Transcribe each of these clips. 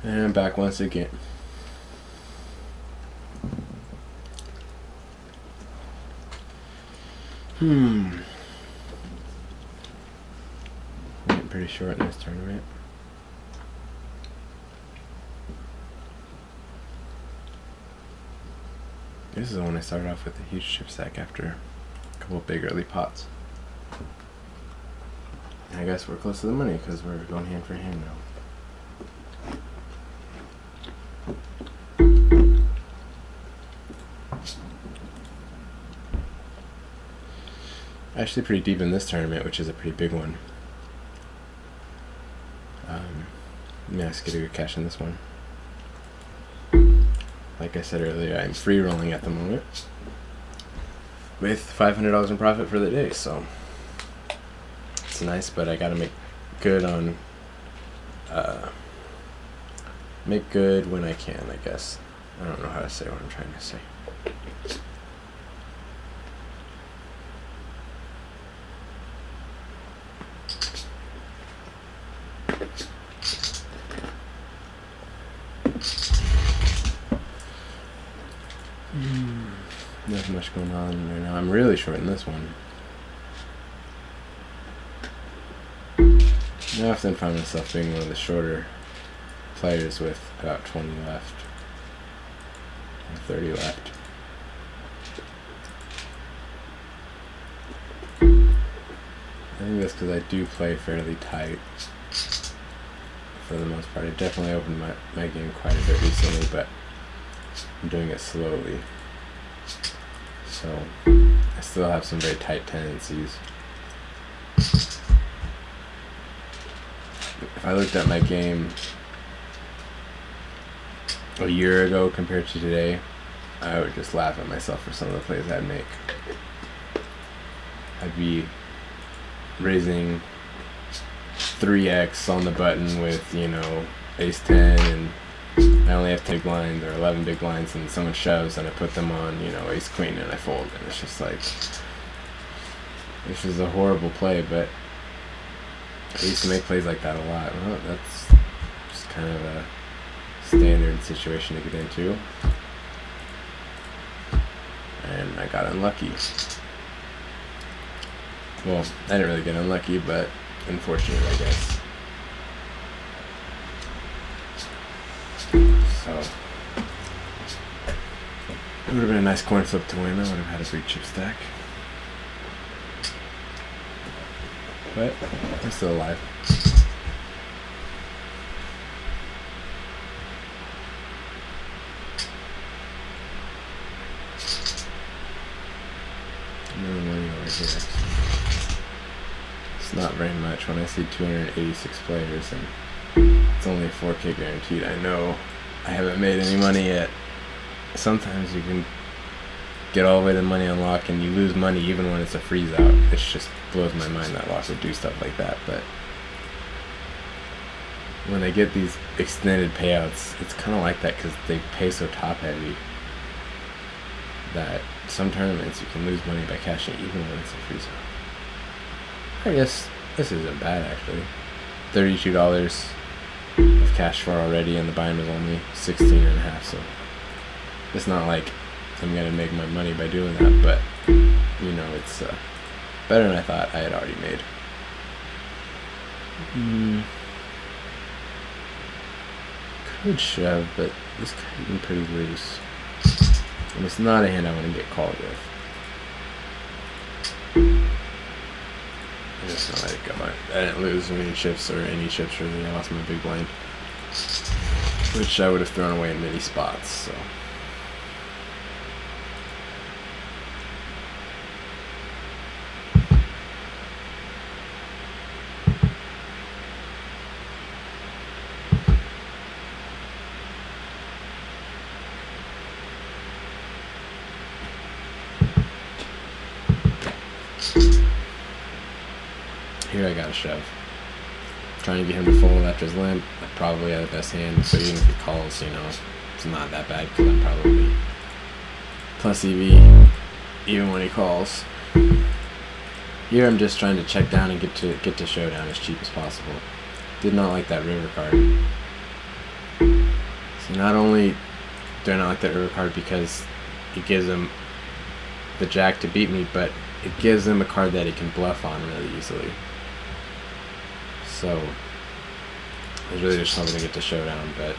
And back once again. Getting pretty short in this tournament. This is the one I started off with a huge chip stack after a couple of big early pots. And I guess we're close to the money because we're going hand for hand now. Actually pretty deep in this tournament, which is a pretty big one. Yeah, let's get a good cash in this one. Like I said earlier, I'm free rolling at the moment with $500 in profit for the day, so it's nice, but I gotta make good on make good when I can, I guess. I don't know how to say what I'm trying to say. Nothing much going on right now. I'm really short in this one. I often find myself being one of the shorter players with about 20 left or 30 left. I think that's because I do play fairly tight for the most part. I definitely opened my game quite a bit recently, but I'm doing it slowly. So I still have some very tight tendencies. If I looked at my game a year ago compared to today, I would just laugh at myself for some of the plays I'd make. I'd be raising 3x on the button with, you know, ace 10, and I only have 10 big blinds or 11 big blinds, and someone shoves and I put them on, you know, ace queen, and I fold, and it's just like, this is a horrible play, but I used to make plays like that a lot. Well, that's just kind of a standard situation to get into, and I got unlucky. Well, I didn't really get unlucky, but unfortunate, I guess. So it would have been a nice coin flip to win. I would have had a big chip stack, but I'm still alive. Another money over here. It's not very much when I see 286 players and it's only 4K guaranteed. I know I haven't made any money yet. Sometimes you can get all the way to money unlock and you lose money even when it's a freeze out. It just blows my mind that lock would do stuff like that. But when they get these extended payouts, it's kind of like that because they pay so top heavy that some tournaments you can lose money by cashing even when it's a freeze out. I guess this isn't bad actually. $32 of cash for already, and the bind was only 16.5, so it's not like I'm gonna make my money by doing that, but you know, it's better than I thought I had already made. Could shove, but this could have been pretty loose, and it's not a hand I want to get called with. I'm just gonna let it go. I didn't lose any chips or any chips really. I lost my big blind, which I would have thrown away in many spots. So here I got a shove. Trying to get him to fold after his limp. I probably had the best hand, so even if he calls, you know, it's not that bad because I'm probably plus EV even when he calls. Here I'm just trying to check down and get to showdown as cheap as possible. Did not like that river card. not only do I not like the river card because it gives him the jack to beat me, but it gives him a card that he can bluff on really easily. So I was really just hoping to get to showdown, but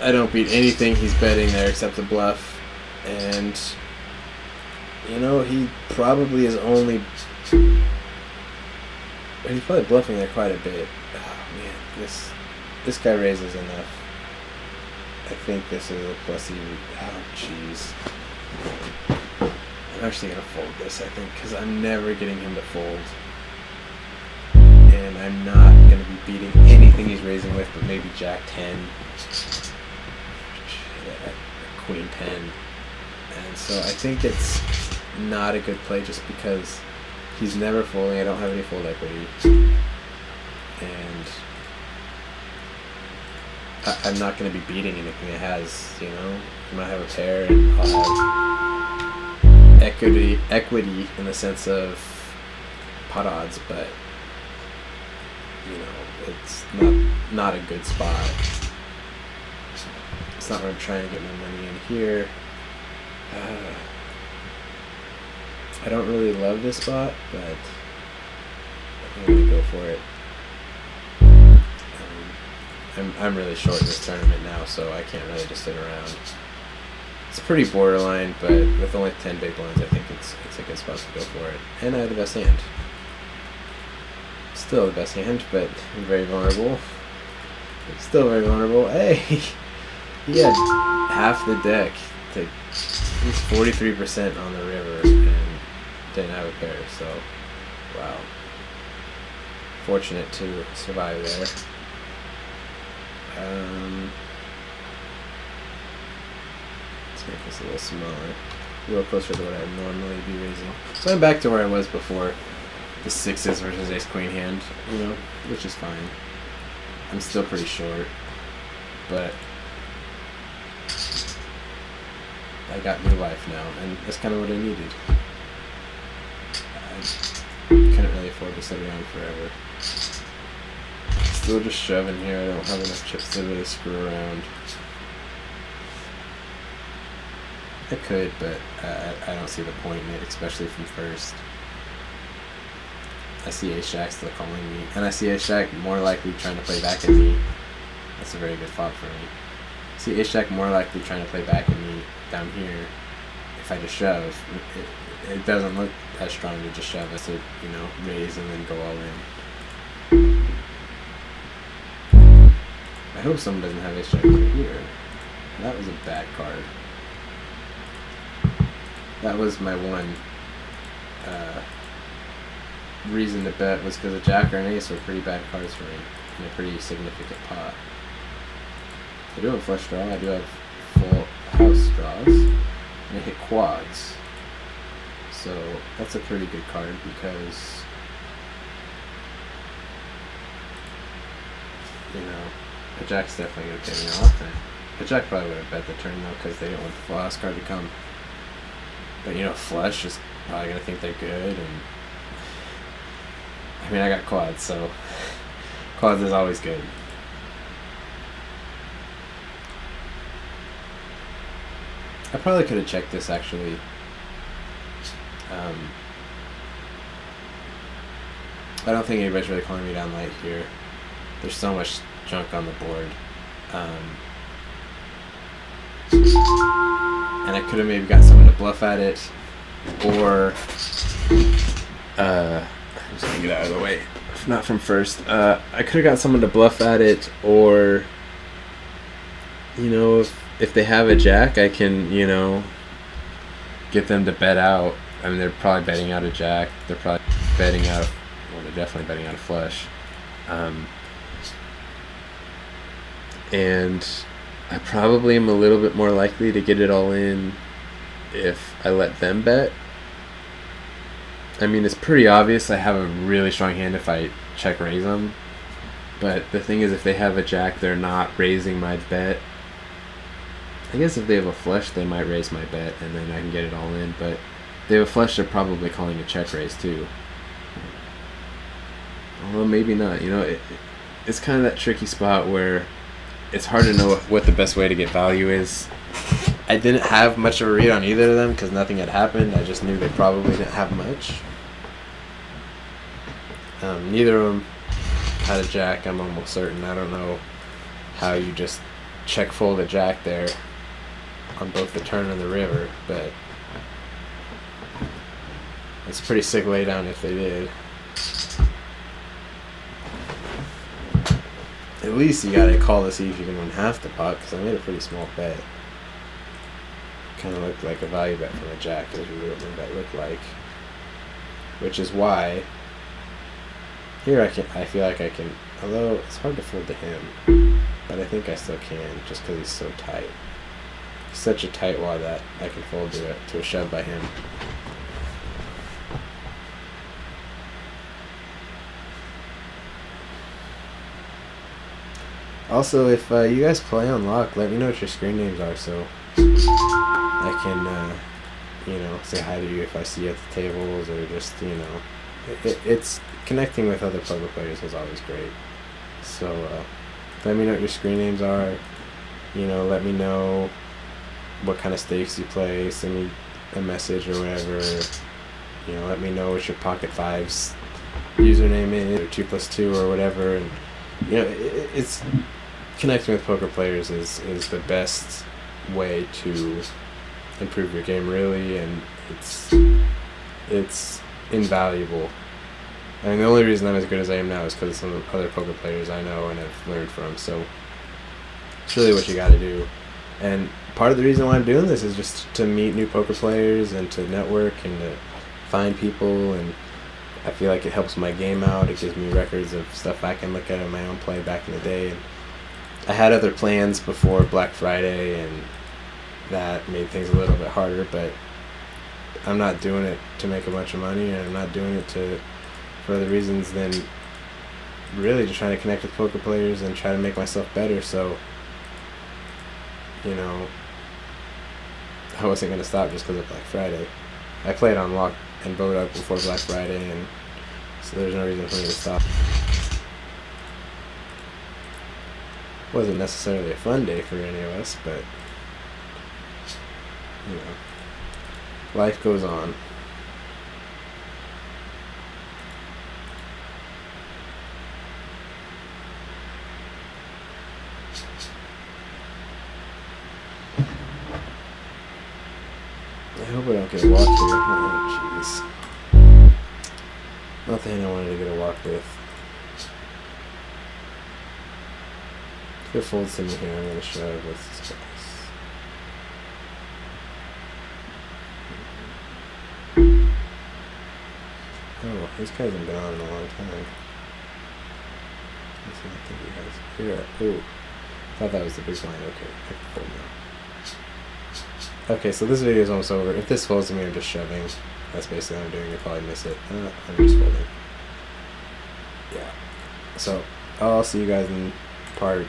I don't beat anything he's betting there except a bluff, and you know, he probably is only, he's probably bluffing there quite a bit. Oh man, this guy raises enough. I think this is a plus even. Oh jeez. I'm actually gonna fold this, I think, because I'm never getting him to fold. And I'm not going to be beating anything he's raising with, but maybe Jack 10, Queen 10. And so I think it's not a good play just because he's never folding. I don't have any fold equity. And I'm not going to be beating anything it has, you know. I might have a pair and I'll have equity in the sense of pot odds, but you know, it's not a good spot. It's not where I'm trying to get my money in here. I don't really love this spot, but I'm gonna go for it. I'm really short in this tournament now, so I can't really just sit around. It's pretty borderline, but with only 10 big blinds, I think it's a good spot to go for it. And I have the best hand. Still the best hand, but very vulnerable. Still very vulnerable. Hey, he had half the deck. He's 43% on the river and didn't have a pair. So, wow. Fortunate to survive there. Let's make this a little smaller, a little closer to what I'd normally be raising. So I'm back to where I was before. The sixes versus ace queen hand, you know, which is fine. I'm still pretty short, but I got new life now, and that's kind of what I needed. I couldn't really afford to sit around forever. Still just shoving here. I don't have enough chips to really screw around. I could, but I don't see the point in it, especially from first. I see ace-jack still calling me, and I see ace-jack more likely trying to play back at me. That's a very good flop for me. I see ace-jack more likely trying to play back at me down here if I just shove. It doesn't look as strong to just shove as to, you know, raise and then go all in. I hope someone doesn't have ace-jack over here. That was a bad card. That was my one reason to bet, was because a jack or an ace were pretty bad cards for me in a pretty significant pot. I do have flush draw, I do have full house draws, and I hit quads. So that's a pretty good card because, you know, a jack's definitely going to pay me off. A jack probably would have bet the turn though because they didn't want the full house card to come. But you know, flush is probably going to think they're good, and I mean, I got quads, so quads is always good. I probably could have checked this actually. I don't think anybody's really calling me down light here. There's so much junk on the board. And I could have maybe got someone to bluff at it, or I'm just gonna get out of the way. If not from first, I could have got someone to bluff at it, or you know, if they have a jack, I can, you know, get them to bet out. I mean, they're probably betting out a jack. They're probably betting out. Well, they're definitely betting out a flush. And I probably am a little bit more likely to get it all in if I let them bet. I mean, it's pretty obvious I have a really strong hand if I check raise them. But the thing is, if they have a jack, they're not raising my bet. I guess if they have a flush, they might raise my bet, and then I can get it all in. But if they have a flush, they're probably calling a check raise too. Although maybe not. You know, it's kind of that tricky spot where it's hard to know what the best way to get value is. I didn't have much of a read on either of them because nothing had happened. I just knew they probably didn't have much. Neither of them had a jack, I'm almost certain. I don't know how you just check fold a jack there on both the turn and the river, but it's a pretty sick laydown if they did. At least you gotta call to see if you can win half the pot, because I made a pretty small bet. Kind of looked like a value bet from a jack, as you really what my bet looked like. Which is why here I feel like I can, although it's hard to fold to him, but I think I still can just because he's so tight. He's such a tight wad that I can fold to a shove by him. Also, if you guys play on lock, let me know what your screen names are so I can, you know, say hi to you if I see you at the tables, or just, you know, it's connecting with other poker players is always great. So let me know what your screen names are. You know, let me know what kind of stakes you play. Send me a message or whatever. You know, let me know what your Pocket Fives username is, or 2+2 or whatever. And you know, it's connecting with poker players is the best way to improve your game, really, and it's invaluable. I mean, the only reason I'm as good as I am now is because of some of the other poker players I know and have learned from. So it's really what you got to do. And part of the reason why I'm doing this is just to meet new poker players and to network and to find people. And I feel like it helps my game out. It gives me records of stuff I can look at in my own play back in the day. And I had other plans before Black Friday, and that made things a little bit harder. But I'm not doing it to make a bunch of money, and I'm not doing it for other reasons than really just trying to connect with poker players and try to make myself better. So, you know, I wasn't going to stop just because of Black Friday. I played on lock and vote up before Black Friday, and so there's no reason for me to stop. Wasn't necessarily a fun day for any of us, but you know, life goes on. I hope I don't get a walk here. Oh, jeez. Not the hand I wanted to get a walk with. If it folds to me here, I'm going to shove with this guy. Oh, this guy hasn't been on in a long time. I think he has. Here, ooh. Thought that was the big line. Okay, I can fold now. Okay, so this video is almost over. If this folds to me, I'm just shoving. That's basically what I'm doing. You'll probably miss it. I'm just folding. Yeah. So, I'll see you guys in part